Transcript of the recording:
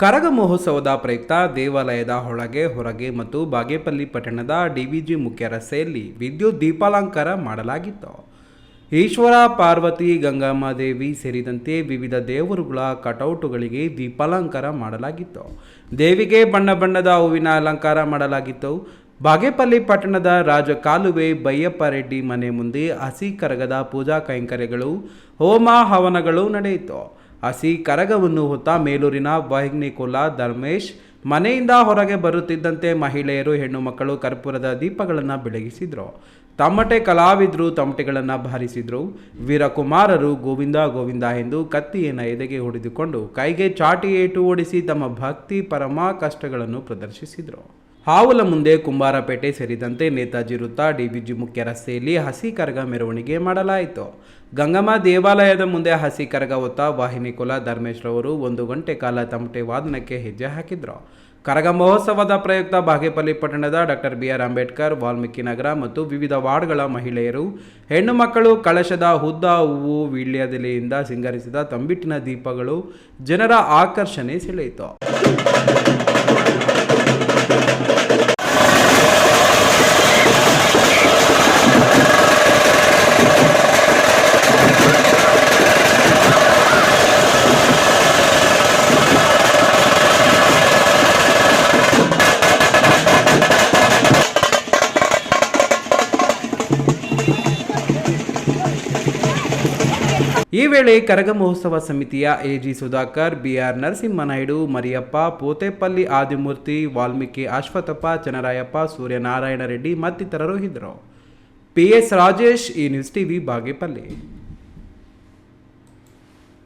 ಕರಗ ಮಹೋತ್ಸವದ ಪ್ರಯುಕ್ತ ದೇವಾಲಯದ ಒಳಗೆ ಹೊರಗೆ ಮತ್ತು ಬಾಗೇಪಲ್ಲಿ ಪಟ್ಟಣದ ಡಿವಿಜಿ ಮುಖ್ಯ ರಸ್ತೆಯಲ್ಲಿ ವಿದ್ಯುತ್ ದೀಪಾಲಂಕಾರ ಮಾಡಲಾಗಿತ್ತು. ಈಶ್ವರ, ಪಾರ್ವತಿ, ಗಂಗಮ್ಮ ದೇವಿ ಸೇರಿದಂತೆ ವಿವಿಧ ದೇವರುಗಳ ಕಟೌಟುಗಳಿಗೆ ದೀಪಾಲಂಕಾರ ಮಾಡಲಾಗಿತ್ತು. ದೇವಿಗೆ ಬಣ್ಣ ಬಣ್ಣದ ಹೂವಿನ ಅಲಂಕಾರ ಮಾಡಲಾಗಿತ್ತು. ಬಾಗೇಪಲ್ಲಿ ಪಟ್ಟಣದ ರಾಜಕಾಲುವೆ ಬೈಯಪ್ಪ ರೆಡ್ಡಿ ಮನೆ ಮುಂದೆ ಹಸಿ ಕರಗದ ಪೂಜಾ ಕೈಂಕರ್ಯಗಳು, ಹೋಮ ಹವನಗಳು ನಡೆಯಿತು. ಹಸಿ ಕರಗವನ್ನು ಹೊತ್ತ ಮೇಲೂರಿನ ವಾಹಿನಿಕುಲ ಧರ್ಮೇಶ್ ಮನೆಯಿಂದ ಹೊರಗೆ ಬರುತ್ತಿದ್ದಂತೆ ಮಹಿಳೆಯರು, ಹೆಣ್ಣು ಮಕ್ಕಳು ಕರ್ಪೂರದ ದೀಪಗಳನ್ನು ಬೆಳಗಿಸಿದ್ರು. ತಮ್ಮಟೆ ಕಲಾವಿದರು ತಮಟೆಗಳನ್ನು ಬಾರಿಸಿದ್ರು. ವೀರಕುಮಾರರು ಗೋವಿಂದ ಗೋವಿಂದ ಎಂದು ಕತ್ತಿಯನ್ನು ಎದೆಗೆ ಹೊಡೆದುಕೊಂಡು ಕೈಗೆ ಚಾಟಿ ಏಟು ಓಡಿಸಿ ತಮ್ಮ ಭಕ್ತಿ ಪರಮ ಕಷ್ಟಗಳನ್ನು ಪ್ರದರ್ಶಿಸಿದರು. ಹಾವುಲ ಮುಂದೆ ಕುಂಬಾರಪೇಟೆ ಸೇರಿದಂತೆ ನೇತಾಜಿ ವೃತ್ತ, ಡಿವಿಜಿ ಮುಖ್ಯ ರಸ್ತೆಯಲ್ಲಿ ಹಸಿ ಕರಗ ಮೆರವಣಿಗೆ ಮಾಡಲಾಯಿತು. ಗಂಗಮ್ಮ ದೇವಾಲಯದ ಮುಂದೆ ಹಸಿ ಕರಗ ಹೊತ್ತ ವಾಹಿನಿಕುಲ ಧರ್ಮೇಶ್ ರವರು 1 ಗಂಟೆ ಕಾಲ ತಮಟೆ ವಾದನಕ್ಕೆ ಹೆಜ್ಜೆ ಹಾಕಿದ್ರು. ಕರಗ ಮಹೋತ್ಸವದ ಪ್ರಯುಕ್ತ ಬಾಗೇಪಲ್ಲಿ ಪಟ್ಟಣದ ಡಾಕ್ಟರ್ BR ಅಂಬೇಡ್ಕರ್, ವಾಲ್ಮೀಕಿ ನಗರ ಮತ್ತು ವಿವಿಧ ವಾರ್ಡ್ಗಳ ಮಹಿಳೆಯರು, ಹೆಣ್ಣು ಮಕ್ಕಳು ಕಳಶದ ಉದ್ದ ಹೂವು, ವೀಳ್ಯದೆಲೆಯಿಂದ ಸಿಂಗರಿಸಿದ ತಂಬಿಟ್ಟಿನ ದೀಪಗಳು ಜನರ ಆಕರ್ಷಣೆ ಸೆಳೆಯಿತು. ಈ ವೇಳೆ ಕರಗ ಮಹೋತ್ಸವ ಸಮಿತಿಯ AG ಸುಧಾಕರ್, BR ನರಸಿಂಹನಾಯ್ಡು, ಮರಿಯಪ್ಪ, ಪೋತೆಪಲ್ಲಿ ಆದಿಮೂರ್ತಿ, ವಾಲ್ಮೀಕಿ ಅಶ್ವತ್ಥಪ್ಪ, ಚನ್ನರಾಯಪ್ಪ, ಸೂರ್ಯನಾರಾಯಣ ರೆಡ್ಡಿ ಮತ್ತಿತರರು ಇದ್ದರು. PS ರಾಜೇಶ್, ಈ ನ್ಯೂಸ್ TV, ಬಾಗೇಪಲ್ಲಿ.